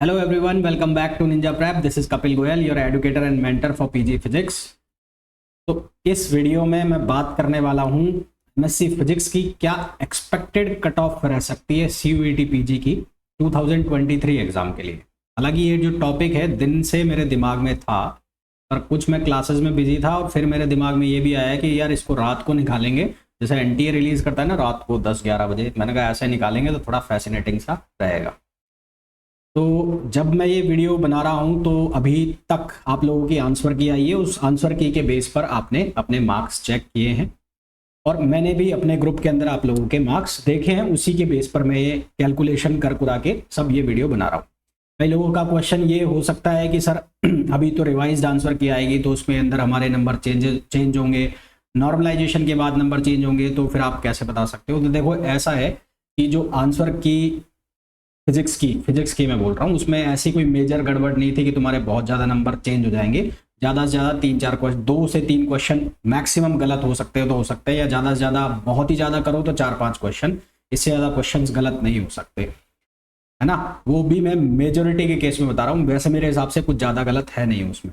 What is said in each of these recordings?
Hello everyone, welcome back to Ninja Prep. This is Kapil Goyal, your educator and mentor for PG Physics. तो इस video में मैं बात करने वाला हूँ एमएससी फिजिक्स की क्या एक्सपेक्टेड कट ऑफ रह सकती है CUET PG की 2023 एग्जाम के लिए। हालांकि ये जो टॉपिक है दिन से मेरे दिमाग में था, पर कुछ मैं क्लासेस में बिजी था और फिर मेरे दिमाग में ये भी आया कि यार इसको रात को निकालेंगे, जैसे NTA रिलीज करता है ना रात को 10-11 बजे। मैंने कहा ऐसे निकालेंगे तो थोड़ा फैसिनेटिंग सा रहेगा। तो जब मैं ये वीडियो बना रहा हूँ तो अभी तक आप लोगों की आंसर की आई है, उस आंसर की के बेस पर आपने अपने मार्क्स चेक किए हैं और मैंने भी अपने ग्रुप के अंदर आप लोगों के मार्क्स देखे हैं। उसी के बेस पर मैं ये कैलकुलेशन कर कुरा के सब ये वीडियो बना रहा हूँ। कई लोगों का क्वेश्चन ये हो सकता है कि सर अभी तो रिवाइज्ड आंसर की आएगी तो उसमें अंदर हमारे नंबर चेंज होंगे, नॉर्मलाइजेशन के बाद नंबर चेंज होंगे, तो फिर आप कैसे बता सकते हो। तो देखो ऐसा है कि जो आंसर की फिजिक्स की मैं बोल रहा हूँ उसमें ऐसी कोई मेजर गड़बड़ नहीं थी कि तुम्हारे बहुत ज़्यादा नंबर चेंज हो जाएंगे। ज़्यादा से ज़्यादा 3-4 क्वेश्चन, 2 से 3 क्वेश्चन मैक्सिमम गलत हो सकते हो तो हो सकते हैं, या ज़्यादा से ज़्यादा बहुत ही ज़्यादा करो तो 4-5 क्वेश्चन, इससे ज़्यादा क्वेश्चन गलत नहीं हो सकते, है ना। वो भी मैं मेजोरिटी के केस में बता रहा हूँ, वैसे मेरे हिसाब से कुछ ज़्यादा गलत है नहीं उसमें।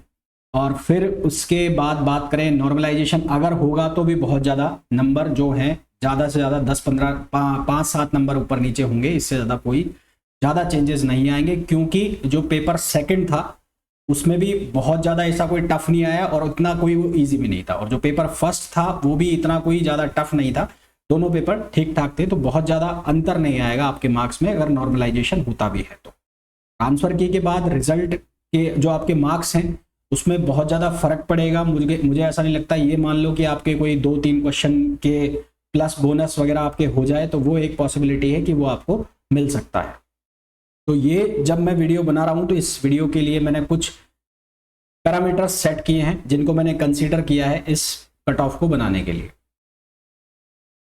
और फिर उसके बाद बात करें नॉर्मलाइजेशन, अगर होगा तो भी बहुत ज़्यादा नंबर जो हैं ज़्यादा से ज़्यादा 10-15 5-7 नंबर ऊपर नीचे होंगे, इससे ज़्यादा कोई ज़्यादा चेंजेस नहीं आएंगे। क्योंकि जो पेपर सेकंड था उसमें भी बहुत ज़्यादा ऐसा कोई टफ नहीं आया और उतना कोई वो ईजी भी नहीं था, और जो पेपर फर्स्ट था वो भी इतना कोई ज़्यादा टफ नहीं था। दोनों पेपर ठीक ठाक थे, तो बहुत ज़्यादा अंतर नहीं आएगा आपके मार्क्स में अगर नॉर्मलाइजेशन होता भी है तो। आंसर की के बाद रिजल्ट के जो आपके मार्क्स हैं उसमें बहुत ज़्यादा फर्क पड़ेगा। मुझे ऐसा नहीं लगता। ये मान लो कि आपके कोई 2-3 क्वेश्चन के प्लस बोनस वगैरह आपके हो जाए तो वो एक पॉसिबिलिटी है कि वो आपको मिल सकता है। तो ये जब मैं वीडियो बना रहा हूं तो इस वीडियो के लिए मैंने कुछ पैरामीटर्स सेट किए हैं जिनको मैंने कंसीडर किया है इस कट ऑफ को बनाने के लिए।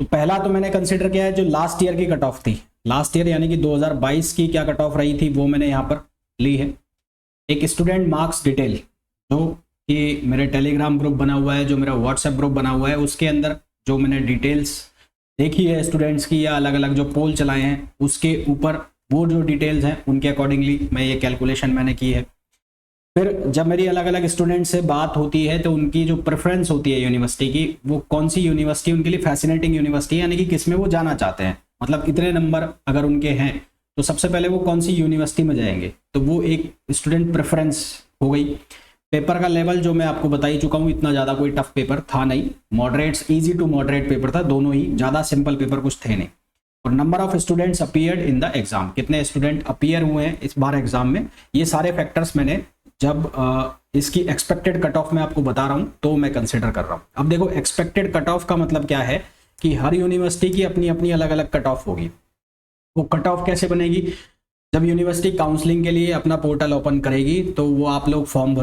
तो पहला तो मैंने कंसीडर किया है जो लास्ट ईयर की कट ऑफ थी, लास्ट ईयर यानी कि 2022 की क्या कट ऑफ रही थी वो मैंने यहाँ पर ली है। एक स्टूडेंट मार्क्स डिटेल जो कि मेरे टेलीग्राम ग्रुप बना हुआ है, जो मेरा व्हाट्सएप ग्रुप बना हुआ है, उसके अंदर जो मैंने डिटेल्स देखी है स्टूडेंट्स की या अलग अलग जो पोल चलाए हैं उसके ऊपर वो जो डिटेल्स हैं उनके अकॉर्डिंगली मैं ये कैलकुलेशन मैंने की है। फिर जब मेरी अलग अलग स्टूडेंट से बात होती है तो उनकी जो प्रेफरेंस होती है यूनिवर्सिटी की, वो कौन सी यूनिवर्सिटी उनके लिए फैसिनेटिंग यूनिवर्सिटी यानी कि किस में वो जाना चाहते हैं, मतलब इतने नंबर अगर उनके हैं तो सबसे पहले वो कौन सी यूनिवर्सिटी में जाएंगे, तो वो एक स्टूडेंट प्रेफरेंस हो गई। पेपर का लेवल जो मैं आपको बता ही चुका हूँ, इतना ज़्यादा कोई टफ पेपर था नहीं, moderates easy to moderate paper था, दोनों ही, ज़्यादा सिंपल पेपर कुछ थे नहीं। और number of students appeared in the exam, कितने स्टूडेंट अपीयर हुए हैं इस बार एग्जाम में, ये सारे फैक्टर्स मैंने जब इसकी एक्सपेक्टेड कट ऑफ में आपको बता रहा हूं तो मैं कंसिडर कर रहा हूं। अब देखो एक्सपेक्टेड कट ऑफ का मतलब क्या है कि हर यूनिवर्सिटी की अपनी अपनी अलग अलग कट ऑफ होगी। वो कट ऑफ कैसे बनेगी, जब यूनिवर्सिटी काउंसलिंग के लिए अपना पोर्टल ओपन करेगी तो वो आप लोग फॉर्म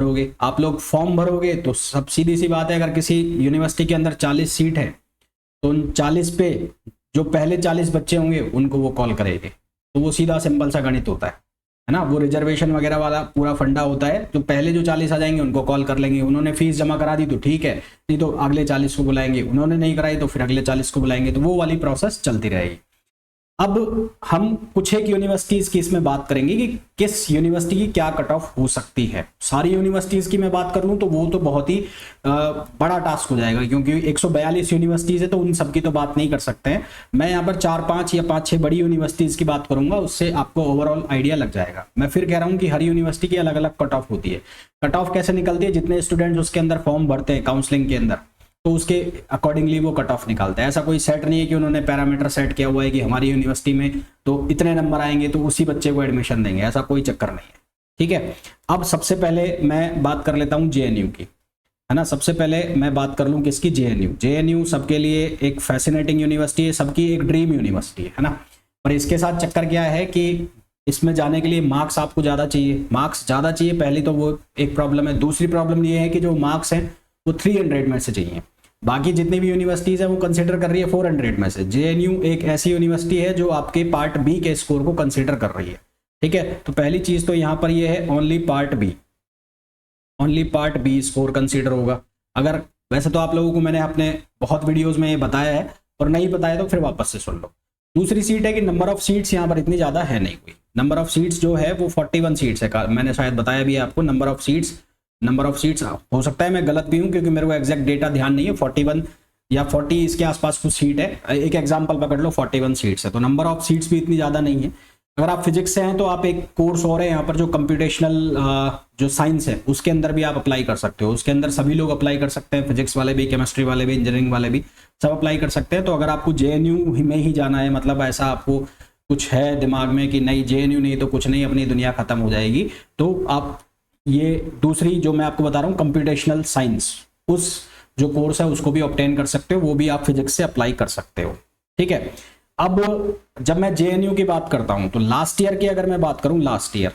भरोगे, तो सब सीधी सी बात है, अगर किसी यूनिवर्सिटी के अंदर 40 सीट है तो उन 40 पे जो पहले 40 बच्चे होंगे उनको वो कॉल करेंगे, तो वो सीधा सिंपल सा गणित होता है ना। वो रिजर्वेशन वगैरह वाला पूरा फंडा होता है, जो पहले जो 40 आ जाएंगे उनको कॉल कर लेंगे, उन्होंने फीस जमा करा दी तो ठीक है, नहीं तो अगले 40 को बुलाएंगे, उन्होंने नहीं कराई तो फिर अगले 40 को बुलाएंगे, तो वो वाली प्रोसेस चलती रहेगी। अब हम कुछ एक यूनिवर्सिटीज की इसमें बात करेंगे कि किस यूनिवर्सिटी की क्या कट ऑफ हो सकती है। सारी यूनिवर्सिटीज की मैं बात कर लूं तो वो तो बहुत ही बड़ा टास्क हो जाएगा, क्योंकि 142 यूनिवर्सिटीज है तो उन सब की तो बात नहीं कर सकते हैं। मैं यहाँ पर 4-5 या 5-6 बड़ी यूनिवर्सिटीज की बात करूंगा, उससे आपको ओवरऑल आइडिया लग जाएगा। मैं फिर कह रहा हूँ कि हर यूनिवर्सिटी की अलग अलग कट ऑफ होती है। कट ऑफ कैसे निकलती है, जितने स्टूडेंट्स उसके अंदर फॉर्म भरते हैं काउंसलिंग के अंदर तो उसके अकॉर्डिंगली वो कट ऑफ निकालता है। ऐसा कोई सेट नहीं है कि उन्होंने पैरामीटर सेट किया हुआ है कि हमारी यूनिवर्सिटी में तो इतने नंबर आएंगे तो उसी बच्चे को एडमिशन देंगे, ऐसा कोई चक्कर नहीं है, ठीक है। अब सबसे पहले मैं बात कर लेता हूँ JNU की, है ना। सबसे पहले मैं बात कर लूँ किसकी, JNU सबके लिए एक फैसिनेटिंग यूनिवर्सिटी है, सबकी एक ड्रीम यूनिवर्सिटी है ना। पर इसके साथ चक्कर क्या है कि इसमें जाने के लिए मार्क्स आपको ज़्यादा चाहिए, पहली तो वो एक प्रॉब्लम है। दूसरी प्रॉब्लम ये है कि जो मार्क्स हैं वो 300 में से चाहिए, बाकी जितनी भी यूनिवर्सिटीज है वो कंसीडर कर रही है 400 में से। JNU एक ऐसी यूनिवर्सिटी है जो आपके पार्ट बी के स्कोर को कंसीडर कर रही है, ठीक है। तो पहली चीज तो यहाँ पर ये है only part B score consider होगा। अगर वैसे तो आप लोगों को मैंने अपने बहुत वीडियोस में ये बताया है, और नहीं बताया तो फिर वापस से सुन लो। दूसरी सीट है कि नंबर ऑफ सीट्स यहाँ पर इतनी ज़्यादा है नहीं, कोई नंबर ऑफ सीट्स जो है वो 41 सीट्स है, मैंने शायद बताया भी है आपको नंबर ऑफ सीट्स हो सकता है मैं गलत भी हूँ क्योंकि मेरे को एग्जैक्ट डेटा ध्यान नहीं है, 41 या 40 इसके आसपास कुछ सीट है, एक एग्जाम्पल पकड़ लो 41 सीट्स है, तो नंबर ऑफ सीट्स भी इतनी ज़्यादा नहीं है। अगर आप फिजिक्स से हैं तो आप एक कोर्स और है यहाँ पर जो कंप्यूटेशनल जो साइंस है उसके अंदर भी आप अप्लाई कर सकते हो, उसके अंदर सभी लोग अप्लाई कर सकते हैं, फिजिक्स वाले भी, केमिस्ट्री वाले भी, इंजीनियरिंग वाले भी सब अप्लाई कर सकते हैं। तो अगर आपको JNU में ही जाना है, मतलब ऐसा आपको कुछ है दिमाग में कि नहीं JNU नहीं तो कुछ नहीं, अपनी दुनिया खत्म हो जाएगी, तो आप ये दूसरी जो मैं आपको बता रहा हूँ कंप्यूटेशनल साइंस, उस जो कोर्स है उसको भी ऑब्टेन कर सकते हो, वो भी आप फिजिक्स से अप्लाई कर सकते हो। ठीक है, अब जब मैं JNU की बात करता हूं तो लास्ट ईयर की अगर मैं बात करूं, लास्ट ईयर,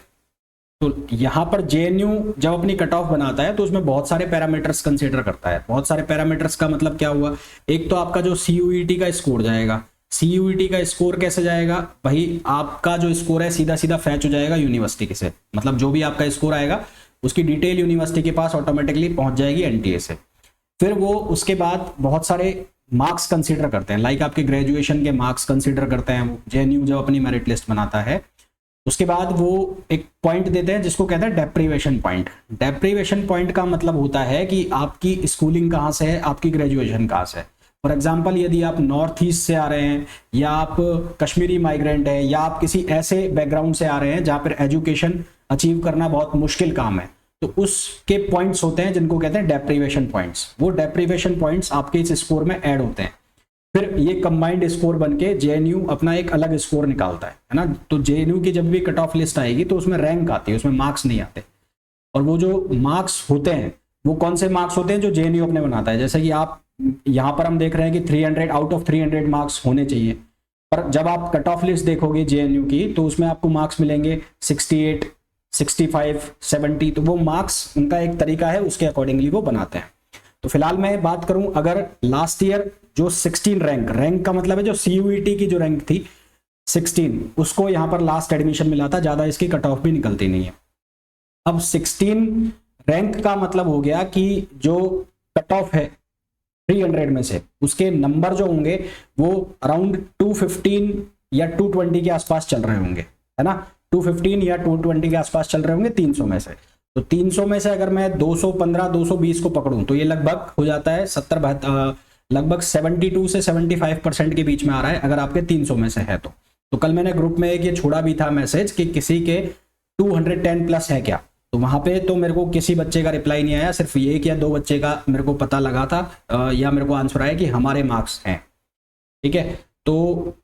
तो यहां पर JNU जब अपनी कट ऑफ बनाता है तो उसमें बहुत सारे पैरामीटर्स कंसीडर करता है। बहुत सारे पैरामीटर्स का मतलब क्या हुआ, एक तो आपका जो CUET का स्कोर जाएगा, CUET का स्कोर कैसे जाएगा भाई, आपका जो स्कोर है सीधा सीधा फैच हो जाएगा यूनिवर्सिटी से, मतलब जो भी आपका स्कोर आएगा उसकी डिटेल यूनिवर्सिटी के पास ऑटोमेटिकली पहुंच जाएगी NTA से। फिर वो उसके बाद बहुत सारे मार्क्स कंसीडर करते हैं, लाइक आपके ग्रेजुएशन के मार्क्स कंसीडर करते हैं वो JNU जब अपनी मेरिट लिस्ट बनाता है। उसके बाद वो एक पॉइंट देते हैं जिसको कहते हैं डेप्रीवेशन पॉइंट। डेप्रीवेशन पॉइंट का मतलब होता है कि आपकी स्कूलिंग कहाँ से है, आपकी ग्रेजुएशन कहाँ से है। फॉर एग्जाम्पल यदि आप नॉर्थ ईस्ट से आ रहे हैं, या आप कश्मीरी माइग्रेंट है, या आप किसी ऐसे बैकग्राउंड से आ रहे हैं जहाँ पर एजुकेशन अचीव करना बहुत मुश्किल काम है, तो उसके पॉइंट्स होते हैं जिनको कहते हैं डेप्रीवेशन पॉइंट्स। वो डेप्रीवेशन पॉइंट्स आपके इस स्कोर में ऐड होते हैं, फिर ये कंबाइंड स्कोर बनके JNU अपना एक अलग स्कोर निकालता है ना। तो JNU की जब भी कट ऑफ लिस्ट आएगी तो उसमें रैंक आती है, उसमें मार्क्स नहीं आते। और वो जो मार्क्स होते हैं वो कौन से मार्क्स होते हैं जो JNU अपने बनाता है। जैसे कि आप यहाँ पर हम देख रहे हैं कि 300 आउट ऑफ 300 मार्क्स होने चाहिए, पर जब आप कट ऑफ लिस्ट देखोगे JNU की तो उसमें आपको मार्क्स मिलेंगे 68, 65, 70, तो वो मार्क्स उनका एक तरीका है, उसके अकॉर्डिंगली वो बनाते हैं। तो फिलहाल मैं बात करूं, अगर लास्ट ईयर जो 16 रैंक का मतलब है जो CUET की जो रैंक थी 16, उसको यहां पर लास्ट एडमिशन मिला था, ज्यादा इसकी कट ऑफ भी निकलती नहीं है। अब 16 रैंक का मतलब हो गया कि जो कट ऑफ है 300 में से उसके नंबर जो होंगे वो अराउंड 215 या 220 के आसपास चल रहे होंगे, है ना। 215 या 220 के आसपास चल रहे होंगे 300 में से। तो 300 में से अगर मैं 215 220 को पकड़ूं तो ये लगभग हो जाता है 70 लगभग 72 से 75% के बीच में आ रहा है अगर आपके 300 में से है तो कल मैंने ग्रुप में एक ये छोड़ा भी था मैसेज कि किसी के 210 प्लस है क्या, तो वहां पे तो मेरे को किसी बच्चे का रिप्लाई नहीं आया, सिर्फ एक या दो बच्चे का मेरे को पता लगा था या मेरे को आंसर आया कि हमारे मार्क्स हैं। ठीक है, तो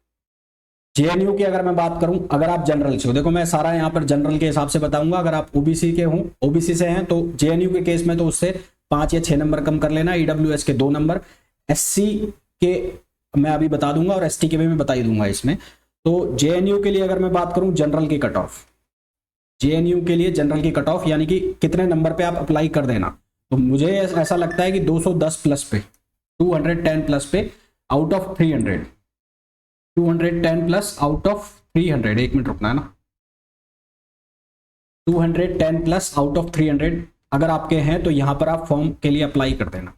JNU की अगर मैं बात करूं, अगर आप जनरल से हो, देखो मैं सारा यहाँ पर जनरल के हिसाब से बताऊंगा, अगर आप OBC के हों, OBC से हैं तो JNU के केस में तो उससे 5 या 6 नंबर कम कर लेना, EWS के 2 नंबर, SC के मैं अभी बता दूंगा और ST के भी मैं बता ही दूंगा इसमें। तो JNU के लिए अगर मैं बात करूं जनरल की कट ऑफ, JNU के लिए जनरल की कट ऑफ यानी कि कितने नंबर पे आप अप्लाई कर देना, तो मुझे ऐसा लगता है कि 210 प्लस पे, 210 प्लस पे out of 300, 210 plus out of 300, एक मिनट रुकना है ना, 210 प्लस आउट ऑफ 300 अगर आपके हैं तो यहां पर आप फॉर्म के लिए अप्लाई कर देना।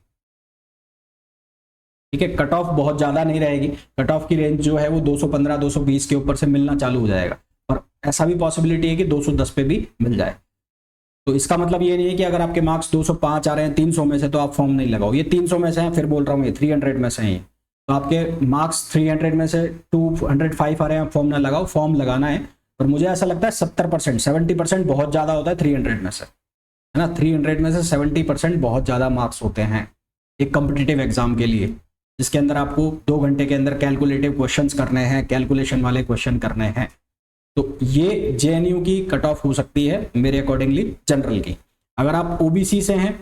ठीक है, कट ऑफ बहुत ज्यादा नहीं रहेगी, कट ऑफ की रेंज जो है वो 215 220 के ऊपर से मिलना चालू हो जाएगा, और ऐसा भी पॉसिबिलिटी है कि 210 पे भी मिल जाए। तो इसका मतलब ये नहीं है कि अगर आपके मार्क्स 205 आ रहे हैं 300 में से तो आप फॉर्म नहीं लगाओ, ये 300 में से हैं, फिर बोल रहा हूँ ये 300 में से हैं, तो आपके मार्क्स 300 में से 205 आ रहे हैं, फॉर्म ना लगाओ, फॉर्म लगाना है। पर मुझे ऐसा लगता है 70% 70% बहुत ज़्यादा होता है 300 में से, है ना। 300 में से 70% बहुत ज़्यादा मार्क्स होते हैं एक कॉम्पिटिटिव एग्जाम के लिए, जिसके अंदर आपको 2 घंटे के अंदर कैलकुलेटिव क्वेश्चंस करने हैं, कैलकुलेशन वाले क्वेश्चन करने हैं। तो ये JNU की कट ऑफ हो सकती है मेरे अकॉर्डिंगली जनरल की। अगर आप OBC से हैं,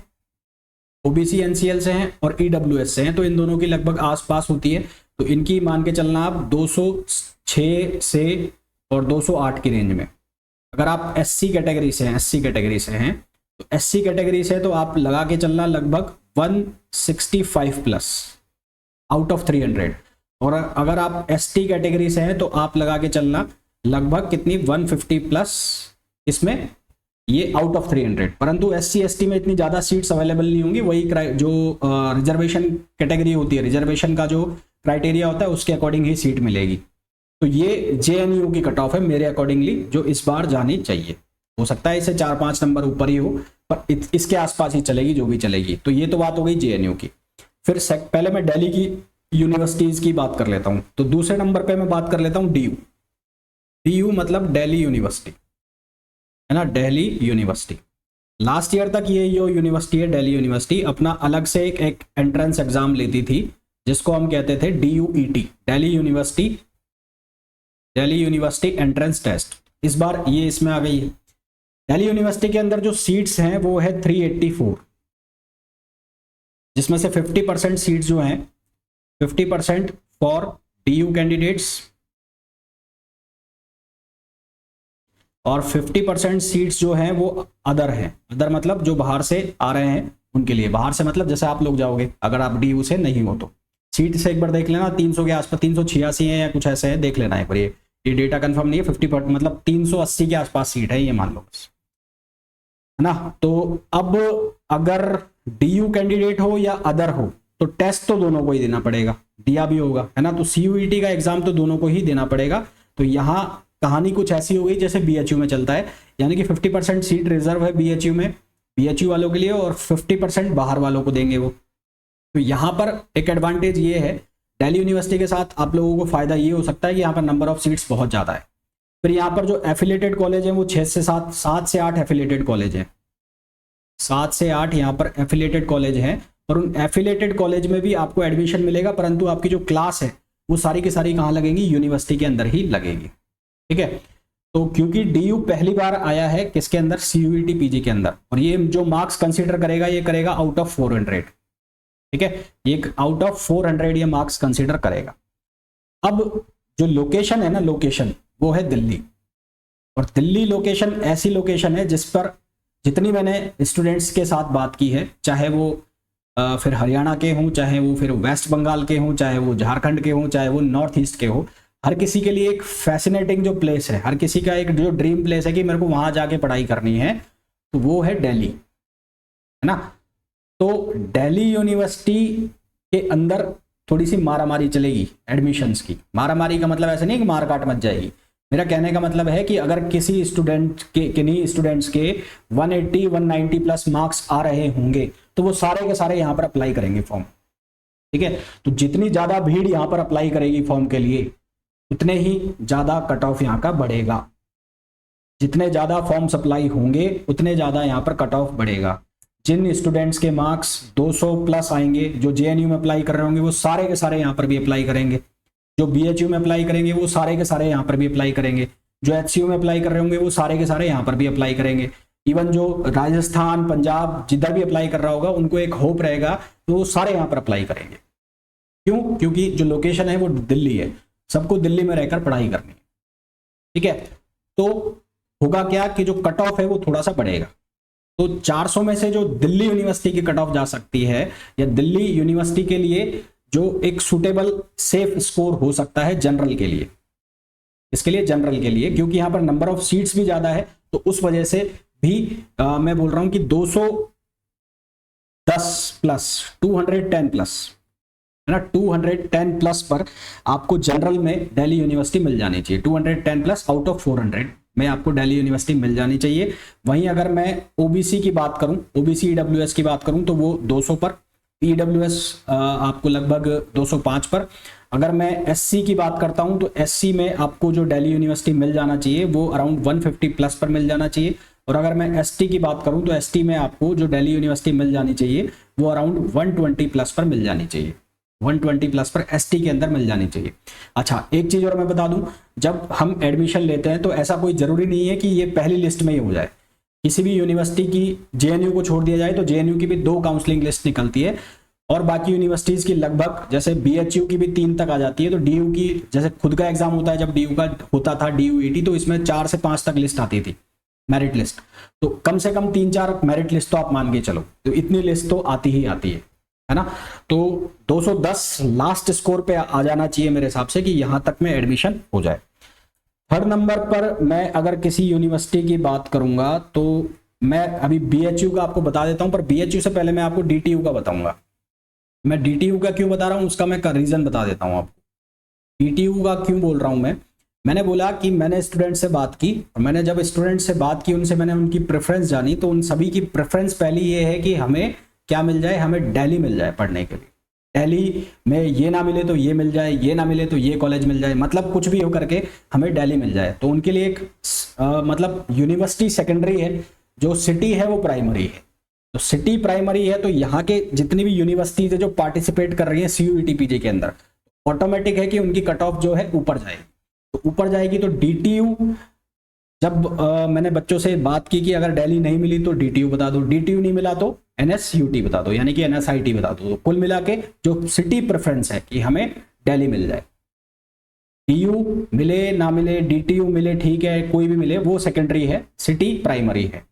OBC NCL से हैं और EWS से हैं तो इन दोनों की लगभग आसपास होती है, तो इनकी मान के चलना आप 206 से और 208 की रेंज में। अगर आप SC कैटेगरी से हैं, SC कैटेगरी से हैं तो SC कैटेगरी से तो आप लगा के चलना लगभग 165 प्लस आउट ऑफ 300, और अगर आप ST कैटेगरी से हैं तो आप लगा के चलना लगभग कितनी 150 प्लस इसमें, ये आउट ऑफ 300। परंतु SC ST में इतनी ज़्यादा सीट्स अवेलेबल नहीं होंगी, वही जो रिजर्वेशन कैटेगरी होती है, रिजर्वेशन का जो क्राइटेरिया होता है उसके अकॉर्डिंग ही सीट मिलेगी। तो ये JNU की कट ऑफ है मेरे अकॉर्डिंगली, जो इस बार जानी चाहिए। हो सकता है इसे 4-5 नंबर ऊपर ही हो, पर इसके आसपास ही चलेगी जो भी चलेगी। तो ये तो बात हो गई JNU की। फिर पहले मैं दिल्ली की यूनिवर्सिटीज की बात कर लेता हूं। तो दूसरे नंबर पे मैं बात कर लेता हूं DU मतलब दिल्ली यूनिवर्सिटी, है ना, दिल्ली यूनिवर्सिटी। लास्ट ईयर तक ये जो यूनिवर्सिटी है दिल्ली यूनिवर्सिटी अपना अलग से एक एंट्रेंस एग्जाम लेती थी, जिसको हम कहते थे DUET, Delhi university entrance test. इस बार ये इसमें आ गई है। दिल्ली यूनिवर्सिटी के अंदर जो सीट्स हैं वो है 384, जिसमें से 50% सीट्स जो हैं 50% फॉर DU कैंडिडेट्स और 50% सीट्स जो हैं वो अदर हैं। अदर मतलब जो बाहर से आ रहे हैं उनके लिए। बाहर से मतलब जैसे आप लोग जाओगे, अगर आप DU से नहीं हो तो। सीट से एक बार देख लेना, 300 के आसपास, 386 है या कुछ ऐसे है, देख लेना एक बार। ये डेटा कंफर्म नहीं है। 50% मतलब 380 के आसपास सीट है, ये मान लो बस, है ना। तो अब अगर DU कैंडिडेट हो या अदर हो तो टेस्ट तो दोनों को ही देना पड़ेगा, दिया भी होगा, है ना। तो CUET का एग्जाम तो दोनों को ही देना पड़ेगा। तो यहाँ कहानी कुछ ऐसी हो गई जैसे BHU में चलता है, यानी कि 50% सीट रिजर्व है BHU में, BHU वालों के लिए, और 50% बाहर वालों को देंगे वो। तो यहाँ पर एक एडवांटेज ये है दिल्ली यूनिवर्सिटी के साथ आप लोगों को फायदा ये हो सकता है कि यहाँ पर नंबर ऑफ सीट्स बहुत ज़्यादा है। फिर यहाँ पर जो एफिलेटेड कॉलेज है वो 6 से 7 से 8 एफिलेटेड कॉलेज है, 7 से 8 यहाँ पर एफिलेटेड कॉलेज हैं। और उन एफिलेटेड कॉलेज में भी आपको एडमिशन मिलेगा, परंतु आपकी जो क्लास है वो सारी की सारी कहाँ लगेंगी, यूनिवर्सिटी के अंदर ही लगेगी, ठीक है। तो क्योंकि DU पहली बार आया है किसके अंदर, CUET PG के अंदर, और ये जो मार्क्स कंसीडर करेगा ये करेगा आउट ऑफ 400, ठीक है। ये आउट ऑफ 400 ये मार्क्स कंसीडर करेगा। अब जो लोकेशन है ना, लोकेशन वो है दिल्ली, और दिल्ली लोकेशन ऐसी लोकेशन है जिस पर जितनी मैंने स्टूडेंट्स के साथ बात की है, चाहे वो फिर हरियाणा के हों, चाहे वो फिर वेस्ट बंगाल के हों, चाहे वो झारखंड के हों, चाहे वो नॉर्थ ईस्ट के हो, हर किसी के लिए एक फैसिनेटिंग जो प्लेस है, हर किसी का एक जो ड्रीम प्लेस है कि मेरे को वहां जाके पढ़ाई करनी है, तो वो है दिल्ली, है ना। तो दिल्ली यूनिवर्सिटी के अंदर थोड़ी सी मारामारी चलेगी एडमिशन्स की। मारामारी का मतलब ऐसा नहीं कि मार काट मच जाएगी, मेरा कहने का मतलब है कि अगर किसी स्टूडेंट के किन्हीं स्टूडेंट्स के 180 190 प्लस मार्क्स आ रहे होंगे तो वो सारे के सारे यहाँ पर अप्लाई करेंगे फॉर्म, ठीक है। तो जितनी ज्यादा भीड़ यहाँ पर अप्लाई करेगी फॉर्म के लिए, उतने ही ज्यादा कट ऑफ यहाँ का बढ़ेगा। जितने ज्यादा फॉर्म सप्लाई होंगे उतने ज्यादा यहाँ पर कट ऑफ बढ़ेगा। जिन स्टूडेंट्स के मार्क्स 200 प्लस आएंगे, जो JNU में अप्लाई कर रहे होंगे, वो सारे के सारे यहाँ पर भी अप्लाई करेंगे। जो BHU में अप्लाई करेंगे वो सारे के सारे यहाँ पर भी अप्लाई करेंगे। जो HCU में अप्लाई कर रहे होंगे वो सारे के सारे यहाँ पर भी अप्लाई करेंगे। इवन जो राजस्थान, पंजाब, जिधर भी अप्लाई कर रहा होगा उनको एक होप रहेगा तो वो सारे यहाँ पर अप्लाई करेंगे। क्यों? क्योंकि जो लोकेशन है वो दिल्ली है, सबको दिल्ली में रहकर पढ़ाई करनी है, ठीक है। तो होगा क्या कि जो कट ऑफ है वो थोड़ा सा बढ़ेगा। तो 400 में से जो दिल्ली यूनिवर्सिटी की कट ऑफ जा सकती है, या दिल्ली यूनिवर्सिटी के लिए जो एक सुटेबल सेफ स्कोर हो सकता है जनरल के लिए, इसके लिए जनरल के लिए, क्योंकि यहां पर नंबर ऑफ सीट्स भी ज्यादा है, तो उस वजह से भी मैं बोल रहा हूं कि 210 प्लस 210 प्लस, है ना, 210 प्लस पर आपको जनरल में दिल्ली यूनिवर्सिटी मिल जानी चाहिए। 210 प्लस आउट ऑफ 400 में आपको दिल्ली यूनिवर्सिटी मिल जानी चाहिए। वहीं अगर मैं OBC की बात करूं, OBC EWS की बात करूं, तो वो 200 पर, EWS आपको लगभग 205 पर। अगर मैं SC की बात करता हूं तो SC में आपको जो दिल्ली यूनिवर्सिटी मिल जाना चाहिए वो अराउंड 150 प्लस पर मिल जाना चाहिए। और अगर मैं ST की बात करूं तो ST में आपको जो दिल्ली यूनिवर्सिटी मिल जानी चाहिए वो अराउंड 120 प्लस पर मिल जानी चाहिए। 120 प्लस पर ST के अंदर मिल जानी चाहिए। अच्छा, एक चीज और मैं बता दूं, जब हम एडमिशन लेते हैं तो ऐसा कोई जरूरी नहीं है कि ये पहली लिस्ट में ही हो जाए। किसी भी यूनिवर्सिटी की, JNU को छोड़ दिया जाए तो JNU की भी 2 काउंसलिंग लिस्ट निकलती है, और बाकी यूनिवर्सिटीज की लगभग, जैसे BHU की भी 3 तक आ जाती है। तो DU की, जैसे खुद का एग्जाम होता है, जब DU का होता था DUET, तो इसमें 4 से 5 तक लिस्ट आती थी, मेरिट लिस्ट। तो कम से कम 3-4 मेरिट लिस्ट तो आप मान के चलो, तो इतनी लिस्ट तो आती ही आती है ना। तो 210 लास्ट स्कोर पे आ जाना चाहिए मेरे हिसाब से कि यहां तक में एडमिशन हो जाए। थर्ड नंबर पर मैं अगर किसी यूनिवर्सिटी की बात करूंगा तो मैं अभी BHU का आपको बता देता हूं, पर BHU से पहले मैं आपको DTU का बताऊंगा। मैं DTU का क्यों बता रहा हूं उसका मैं रीजन बता देता हूं आपको। DTU का क्यों बोल रहा हूं मैं, मैंने बोला कि मैंने स्टूडेंट से बात की, और मैंने जब स्टूडेंट से बात की उनसे मैंने उनकी प्रेफरेंस जानी, तो उन सभी की प्रेफरेंस पहली ये है कि हमें क्या मिल जाए, हमें दिल्ली मिल जाए पढ़ने के लिए। दिल्ली में ये ना मिले तो ये मिल जाए, ये ना मिले तो ये कॉलेज मिल जाए, मतलब कुछ भी हो करके हमें दिल्ली मिल जाए। तो उनके लिए एक मतलब यूनिवर्सिटी सेकेंडरी है, जो सिटी है वो प्राइमरी है। तो सिटी प्राइमरी है तो यहाँ के जितनी भी यूनिवर्सिटीज है जो पार्टिसिपेट कर रही है CUET PG के अंदर, ऑटोमेटिक है कि उनकी कट ऑफ जो है ऊपर जाएगी। तो ऊपर जाएगी तो DTU, जब मैंने बच्चों से बात की कि अगर दिल्ली नहीं मिली तो DTU बता दो, DTU नहीं मिला तो NSUT बता दो, यानी कि NSIT बता दो। तो कुल मिला के जो सिटी प्रेफरेंस है कि हमें दिल्ली मिल जाए। DU मिले ना मिले, DTU मिले ठीक है, कोई भी मिले वो सेकेंडरी है, सिटी प्राइमरी है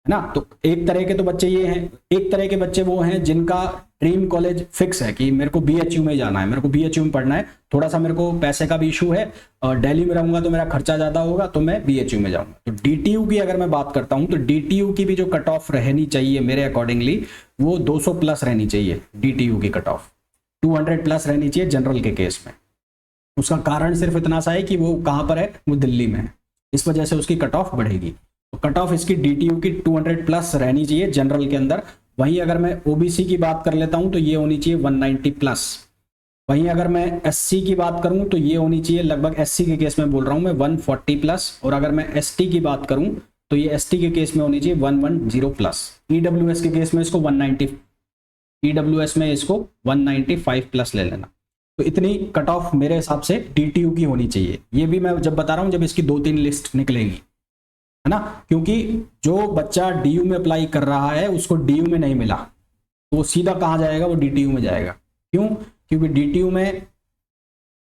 ना। तो एक तरह के तो बच्चे ये हैं, एक तरह के बच्चे वो हैं जिनका ड्रीम कॉलेज फिक्स है कि मेरे को BHU में जाना है, मेरे को BHU में पढ़ना है, थोड़ा सा मेरे को पैसे का भी इशू है और दिल्ली में रहूंगा तो मेरा खर्चा ज्यादा होगा, तो मैं BHU में जाऊंगा। तो DTU की अगर मैं बात करता हूं तो DTU की भी जो कट ऑफ रहनी चाहिए मेरे अकॉर्डिंगली, वो 200 प्लस रहनी चाहिए। DTU की कट ऑफ 200 प्लस रहनी चाहिए जनरल के केस में। उसका कारण सिर्फ इतना सा है कि वो कहां पर है, वो दिल्ली में है, इस वजह से उसकी कट ऑफ बढ़ेगी। तो कट ऑफ इसकी DTU की 200 प्लस रहनी चाहिए जनरल के अंदर। वहीं अगर मैं OBC की बात कर लेता हूं तो ये होनी चाहिए 190 प्लस। वहीं अगर मैं SC की बात करूं तो ये होनी चाहिए लगभग, SC के केस में बोल रहा हूं मैं, 140 प्लस। और अगर मैं ST की बात करूं तो ये ST के केस में होनी चाहिए 110 प्लस। EWS के केस में इसको 190, EWS में इसको 195 प्लस ले लेना। तो इतनी कट ऑफ मेरे हिसाब से DTU की होनी चाहिए। ये भी मैं जब बता रहा हूं जब इसकी 2-3 लिस्ट निकलेगी, है ना, क्योंकि जो बच्चा DU में अप्लाई कर रहा है उसको DU में नहीं मिला तो वो सीधा कहां जाएगा, वो DTU में जाएगा। क्यों? क्योंकि DTU में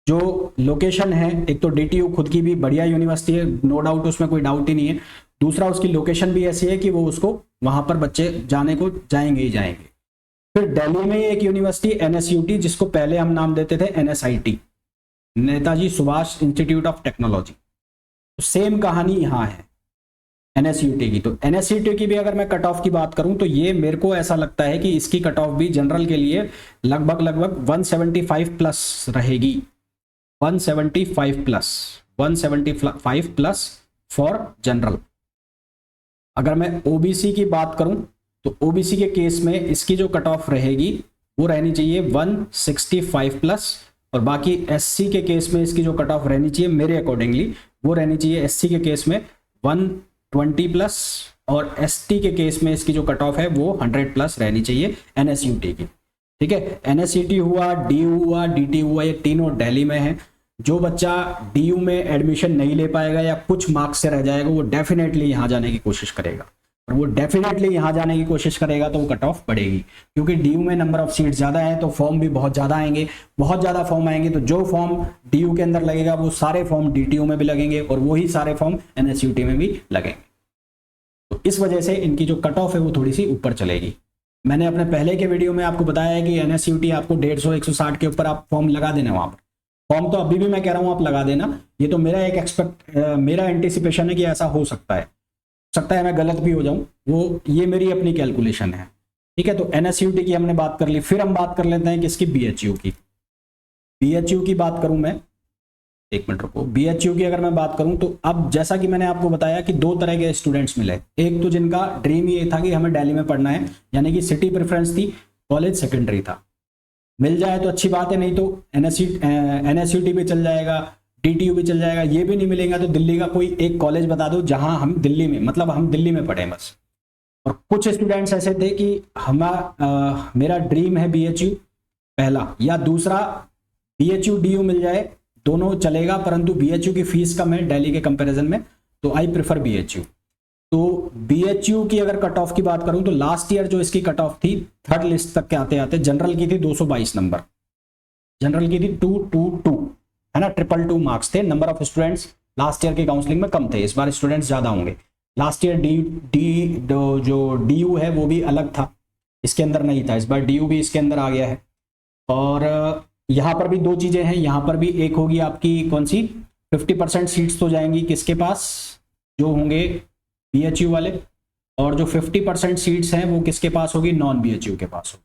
जो लोकेशन है, एक तो DTU खुद की भी बढ़िया यूनिवर्सिटी है, नो डाउट, उसमें कोई डाउट ही नहीं है। दूसरा उसकी लोकेशन भी ऐसी है कि वो उसको वहां पर बच्चे जाने को जाएंगे ही जाएंगे। फिर दिल्ली में एक यूनिवर्सिटी NSUT, जिसको पहले हम नाम देते थे NSIT, Netaji Subhash institute of technology. तो सेम कहानी यहाँ है NSUT की। तो NSUT की भी अगर मैं कट ऑफ की बात करूं तो ये मेरे को ऐसा लगता है कि इसकी कट ऑफ भी जनरल के लिए लगभग 175 प्लस रहेगी। 175 प्लस फॉर जनरल। अगर मैं OBC की बात करूं तो OBC के केस में इसकी जो कट ऑफ रहेगी वो रहनी चाहिए 165 प्लस। और बाकी SC के केस में इसकी जो कट ऑफ रहनी चाहिए मेरे अकॉर्डिंगली वो रहनी चाहिए SC के केस में 120 प्लस, और ST के केस में इसकी जो कट ऑफ है वो 100 प्लस रहनी चाहिए NSUT की। ठीक है, NSUT हुआ, DU हुआ, DT हुआ, ये तीनों दिल्ली में है। जो बच्चा DU में एडमिशन नहीं ले पाएगा या कुछ मार्क्स से रह जाएगा वो डेफिनेटली यहाँ जाने की कोशिश करेगा, और वो डेफिनेटली यहाँ जाने की कोशिश करेगा तो वो कट ऑफ बढ़ेगी। क्योंकि DU में नंबर ऑफ सीट ज़्यादा है तो फॉर्म भी बहुत ज़्यादा आएंगे, बहुत ज़्यादा फॉर्म आएंगे, तो जो फॉर्म DU के अंदर लगेगा वो सारे फॉर्म DTU में भी लगेंगे और वही सारे फॉर्म NSUT में भी लगेंगे। तो इस वजह से इनकी जो कट ऑफ है वो थोड़ी सी ऊपर चलेगी। मैंने अपने पहले के वीडियो में आपको बताया है कि NSUT आपको 150-160 के ऊपर आप फॉर्म लगा देना। वहाँ पर फॉर्म तो अभी भी मैं कह रहा हूँ आप लगा देना। ये तो मेरा एक मेरा एंटिसिपेशन है कि ऐसा हो सकता है मैं गलत भी हो जाऊं, वो ये मेरी अपनी कैलकुलेशन है। ठीक है, तो NSUT की हमने बात कर ली। फिर हम बात कर लेते हैं कि इसकी BHU की। BHU की बात करूं मैं, एक मिनट रुको, BHU की अगर मैं बात करूं तो अब जैसा कि मैंने आपको बताया कि दो तरह के स्टूडेंट्स मिले। एक तो जिनका ड्रीम ये था कि हमें दिल्ली में पढ़ना है, यानी कि सिटी प्रेफरेंस थी, कॉलेज सेकेंडरी था, मिल जाए तो अच्छी बात है, नहीं तो NSUT भी चल जाएगा, DTU भी चल जाएगा। ये भी नहीं मिलेगा तो दिल्ली का कोई एक कॉलेज बता दो जहां हम दिल्ली में, मतलब हम दिल्ली में पढ़े बस। और कुछ स्टूडेंट्स ऐसे थे कि मेरा ड्रीम है BHU पहला, या दूसरा BHU DU मिल जाए, दोनों चलेगा, परंतु BHU की फीस कम है दिल्ली के कंपैरिजन में, तो आई प्रेफर BHU। तो BHU की अगर कट ऑफ की बात करूं तो लास्ट ईयर जो इसकी कट ऑफ थी, थर्ड लिस्ट तक के आते आते जनरल की थी 222 नंबर, जनरल की थी 222, है ना, 222 मार्क्स थे। Number of students last year की काउंसलिंग में कम थे, इस बार स्टूडेंट्स ज्यादा होंगे। लास्ट ईयर जो DU है वो भी अलग था, इसके अंदर नहीं था, इस बार DU भी इसके अंदर आ गया है। और यहाँ पर भी दो चीजें हैं, यहाँ पर भी एक होगी आपकी कौन सी, 50% सीट्स तो जाएंगी किसके पास, जो होंगे BHU वाले, और जो 50% सीट्स हैं वो किसके पास होगी, नॉन BHU के पास होगी।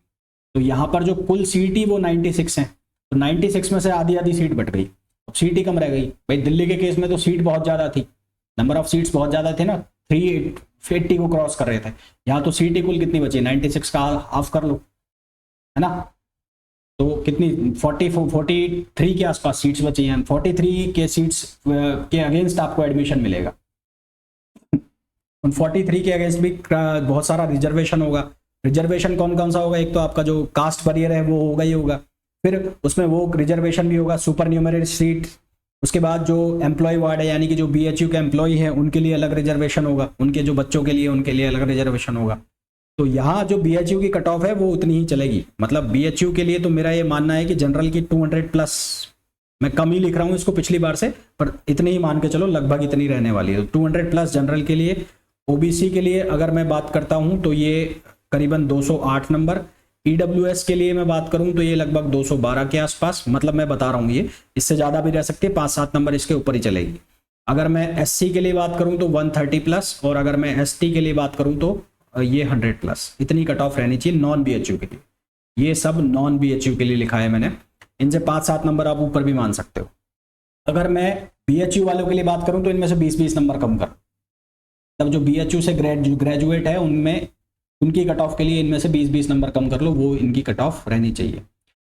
तो यहाँ पर जो कुल सीट ही वो 96 हैं, तो 96 में से आधी आधी सीट बट गई। सीट ही कम रह गई भाई। दिल्ली के केस में तो सीट बहुत ज़्यादा थी, नंबर ऑफ सीट्स बहुत ज़्यादा थे ना, 380 को क्रॉस कर रहे थे। यहाँ तो सीट ही कुल कितनी बची, 96 का हाफ कर लो, है ना। तो कितनी 43 के आसपास सीट्स बची हैं। 43 के सीट्स के अगेंस्ट आपको एडमिशन मिलेगा। उन 43 के अगेंस्ट भी बहुत सारा रिजर्वेशन होगा। रिजर्वेशन कौन कौन सा होगा, एक तो आपका जो कास्ट बैरियर है वो होगा ही होगा, फिर उसमें वो रिजर्वेशन भी होगा सुपर न्यूमरेरी सीट। उसके बाद जो एम्प्लॉय वार्ड है यानी कि जो बीएचयू के एम्प्लॉय हैं उनके लिए अलग रिजर्वेशन होगा, उनके जो बच्चों के लिए उनके लिए अलग रिजर्वेशन होगा। तो यहाँ जो बीएचयू की कट ऑफ है वो उतनी ही चलेगी। मतलब बीएचयू के लिए तो मेरा ये मानना है कि जनरल की 200+, मैं कम ही लिख रहा हूँ इसको पिछली बार से, पर इतने ही मान के चलो लगभग इतनी रहने वाली है। तो 200+ जनरल के लिए। ओबीसी के लिए अगर मैं बात करता हूँ तो ये करीबन 208 नंबर। ईडब्ल्यूएस के लिए मैं बात करूं तो ये लगभग 212 के आसपास, मतलब मैं बता रहा हूं ये इससे ज़्यादा भी रह सकती है, 5-7 नंबर इसके ऊपर ही चलेगी। अगर मैं एससी के लिए बात करूं तो 130+, और अगर मैं एसटी के लिए बात करूं तो ये 100+। इतनी कट ऑफ रहनी चाहिए नॉन बीएचयू के लिए। ये सब नॉन बीएचयू के लिए लिखा है मैंने, इनसे 5-7 नंबर आप ऊपर भी मान सकते हो। अगर मैं बीएचयू वालों के लिए बात करूं तो इनमें से 20-20 नंबर कम कर, तब जो बीएचयू से ग्रेजुएट है उनमें उनकी कट ऑफ के लिए इनमें से 20-20 नंबर कम कर लो, वो इनकी कट ऑफ रहनी चाहिए।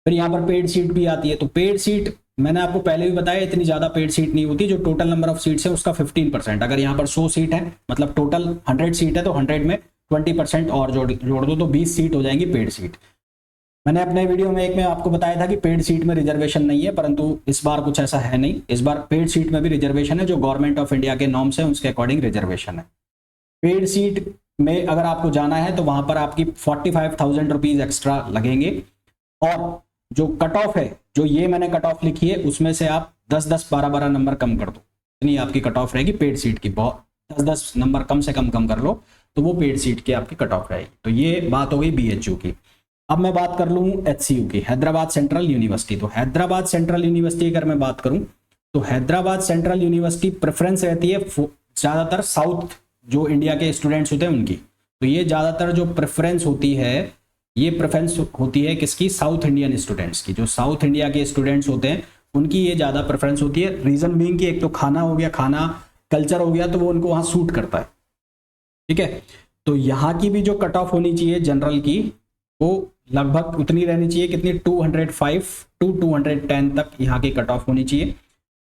फिर यहाँ पर पेड सीट भी आती है। तो पेड सीट मैंने आपको पहले भी बताया इतनी ज़्यादा पेड सीट नहीं होती, जो टोटल नंबर ऑफ सीट्स है उसका 15%। अगर यहाँ पर 100 सीट है, मतलब टोटल 100 सीट है तो 100 में 20% और जोड़ दो तो 20 सीट हो जाएंगी पेड सीट। मैंने अपने वीडियो में एक में आपको बताया था कि पेड सीट में रिजर्वेशन नहीं है, परंतु इस बार कुछ ऐसा है नहीं। इस बार पेड सीट में भी रिजर्वेशन है, जो गवर्नमेंट ऑफ इंडिया के नॉर्म्स है उसके अकॉर्डिंग रिजर्वेशन है। पेड सीट में अगर आपको जाना है तो वहां पर आपकी 45,000 रुपीज एक्स्ट्रा लगेंगे, और जो कट ऑफ है, जो ये मैंने कट ऑफ लिखी है उसमें से आप 10-10, 12-12 नंबर कम कर दो, इतनी आपकी कट ऑफ रहेगी पेड सीट की। बहुत 10-10 नंबर कम से कम कर लो तो वो पेड सीट की आपकी कट ऑफ रहेगी। तो ये बात हो गई बीएचयू की। अब मैं बात कर लूँ एचसीयू की, हैदराबाद सेंट्रल यूनिवर्सिटी। तो हैदराबाद सेंट्रल यूनिवर्सिटी अगर मैं बात करूँ तो हैदराबाद सेंट्रल यूनिवर्सिटी प्रेफरेंस रहती है ज़्यादातर साउथ जो इंडिया के स्टूडेंट्स होते हैं उनकी। तो ये ज़्यादातर जो प्रेफरेंस होती है, ये प्रेफरेंस होती है किसकी, साउथ इंडियन स्टूडेंट्स की। जो साउथ इंडिया के स्टूडेंट्स होते हैं उनकी ये ज़्यादा प्रेफरेंस होती है। रीज़न बीइंग कि एक तो खाना हो गया, खाना कल्चर हो गया, तो वो उनको वहाँ सूट करता है। ठीक है, तो यहाँ की भी जो कट ऑफ होनी चाहिए जनरल की वो लगभग उतनी रहनी चाहिए, कितनी 205 to 210 तक यहाँ की कट ऑफ होनी चाहिए।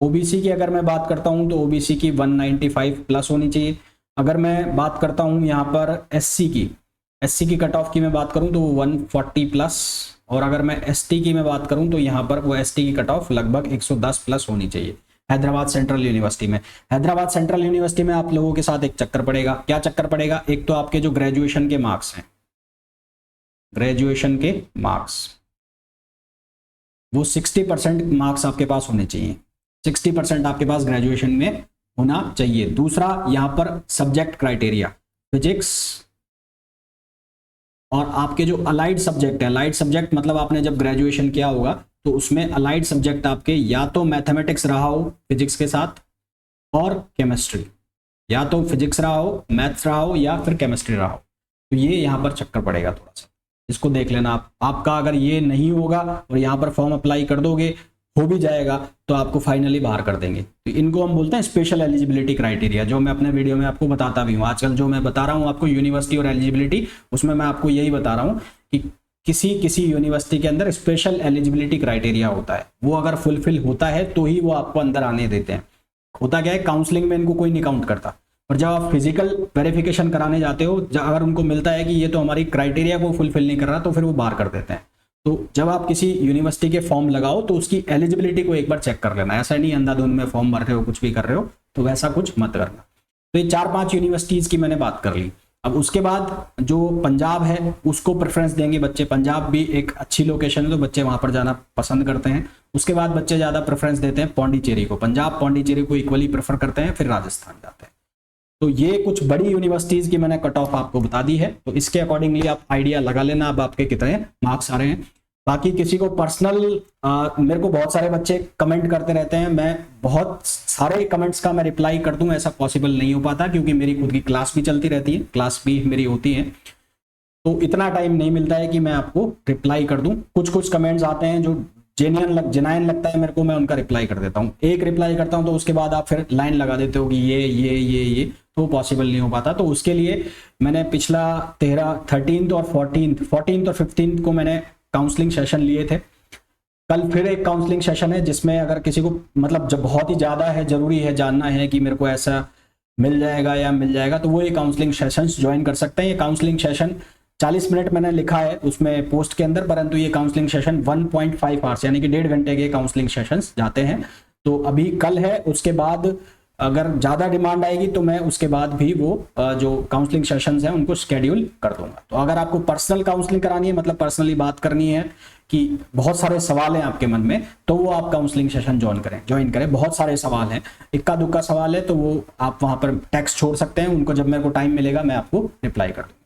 ओबीसी की अगर मैं बात करता हूँ तो ओबीसी की 195+ होनी चाहिए। अगर मैं बात करता हूँ यहाँ पर एससी की कट ऑफ की मैं बात करूँ तो वो 140+, और अगर मैं एसटी की मैं बात करूँ तो यहाँ पर वो एसटी की कट ऑफ लगभग 110+ होनी चाहिए हैदराबाद सेंट्रल यूनिवर्सिटी में। हैदराबाद सेंट्रल यूनिवर्सिटी में आप लोगों के साथ एक चक्कर पड़ेगा। क्या चक्कर पड़ेगा, एक तो आपके जो ग्रेजुएशन के मार्क्स हैं, ग्रेजुएशन के मार्क्स वो 60% मार्क्स आपके पास होने चाहिए। 60% आपके पास ग्रेजुएशन में होना चाहिए। दूसरा यहाँ पर सब्जेक्ट क्राइटेरिया, फिजिक्स और आपके जो अलाइड सब्जेक्ट है, अलाइड सब्जेक्ट मतलब आपने जब ग्रेजुएशन किया होगा तो उसमें अलाइड सब्जेक्ट आपके या तो मैथमेटिक्स रहा हो फिजिक्स के साथ और केमिस्ट्री, या तो फिजिक्स रहा हो, मैथ्स रहा हो, या फिर केमिस्ट्री रहा हो। तो ये यहाँ पर चक्कर पड़ेगा थोड़ा सा, इसको देख लेना आप। आपका अगर ये नहीं होगा और यहाँ पर फॉर्म अप्लाई कर दोगे, हो भी जाएगा, तो आपको फाइनली बाहर कर देंगे। तो इनको हम बोलते हैं स्पेशल एलिजिबिलिटी क्राइटेरिया, जो मैं अपने वीडियो में आपको बताता भी हूँ। आजकल जो मैं बता रहा हूँ आपको यूनिवर्सिटी और एलिजिबिलिटी, उसमें मैं आपको यही बता रहा हूँ कि किसी यूनिवर्सिटी के अंदर स्पेशल एलिजिबिलिटी क्राइटेरिया होता है, वो अगर फुलफिल होता है तो ही वो आपको अंदर आने देते हैं। होता क्या है, काउंसलिंग में इनको कोई नहीं काउंट करता, और जब आप फिजिकल वेरिफिकेशन कराने जाते हो, अगर उनको मिलता है कि ये तो हमारी क्राइटेरिया को फुलफिल नहीं कर रहा, तो फिर वो बाहर कर देते हैं। तो जब आप किसी यूनिवर्सिटी के फॉर्म लगाओ तो उसकी एलिजिबिलिटी को एक बार चेक कर लेना। ऐसा नहीं अंधाधुंध में फॉर्म भर रहे हो, कुछ भी कर रहे हो, तो वैसा कुछ मत करना। तो ये 4-5 यूनिवर्सिटीज़ की मैंने बात कर ली। अब उसके बाद जो पंजाब है उसको प्रेफरेंस देंगे बच्चे। पंजाब भी एक अच्छी लोकेशन है तो बच्चे वहाँ पर जाना पसंद करते हैं। उसके बाद बच्चे ज़्यादा प्रेफरेंस देते हैं पौंडीचेरी को, पंजाब पौंडीचेरी को इक्वली प्रेफर करते हैं, फिर राजस्थान जाते हैं। तो ये कुछ बड़ी यूनिवर्सिटीज़ की मैंने कट ऑफ आपको बता दी है, तो इसके अकॉर्डिंगली आप आइडिया लगा लेना अब आपके कितने मार्क्स आ रहे हैं। बाकी किसी को पर्सनल मेरे को बहुत सारे बच्चे कमेंट करते रहते हैं, मैं बहुत सारे कमेंट्स का मैं रिप्लाई कर दूं ऐसा पॉसिबल नहीं हो पाता, क्योंकि मेरी खुद की क्लास भी चलती रहती है, क्लास भी मेरी होती है, तो इतना टाइम नहीं मिलता है कि मैं आपको रिप्लाई कर दूं। कुछ कमेंट्स आते हैं जो जेन्युइन लगता है मेरे को, मैं उनका रिप्लाई कर देता हूँ। एक रिप्लाई करता हूँ तो उसके बाद आप फिर लाइन लगा देते हो कि ये तो पॉसिबल नहीं हो पाता। तो उसके लिए मैंने पिछला 13th और 14th और 15th को मैंने काउंसलिंग सेशन लिए थे। कल फिर एक काउंसलिंग सेशन है जिसमें अगर किसी को मतलब जब बहुत ही ज़्यादा है, ज़रूरी है जानना है कि मेरे को ऐसा मिल जाएगा तो वो ये काउंसलिंग सेशंस ज्वाइन कर सकते हैं। ये काउंसलिंग सेशन 40 मिनट मैंने लिखा है उसमें पोस्ट के अंदर, परंतु ये काउंसलिंग सेशन 1.5 आवर्स यानी कि 1.5 घंटे के काउंसलिंग सेशंस जाते हैं। तो अभी कल है, उसके बाद अगर ज़्यादा डिमांड आएगी तो मैं उसके बाद भी वो जो काउंसलिंग सेशंस हैं उनको शेड्यूल कर दूंगा। तो अगर आपको पर्सनल काउंसलिंग करानी है, मतलब पर्सनली बात करनी है कि बहुत सारे सवाल हैं आपके मन में, तो वो आप काउंसलिंग सेशन ज्वाइन करें। बहुत सारे सवाल हैं, इक्का दुक्का सवाल है, तो वो आप वहां पर टेक्स्ट छोड़ सकते हैं, उनको जब मेरे को टाइम मिलेगा मैं आपको रिप्लाई कर दूंगा।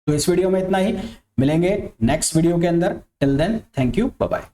तो इस वीडियो में इतना ही, मिलेंगे नेक्स्ट वीडियो के अंदर। Till then thank you, bye bye.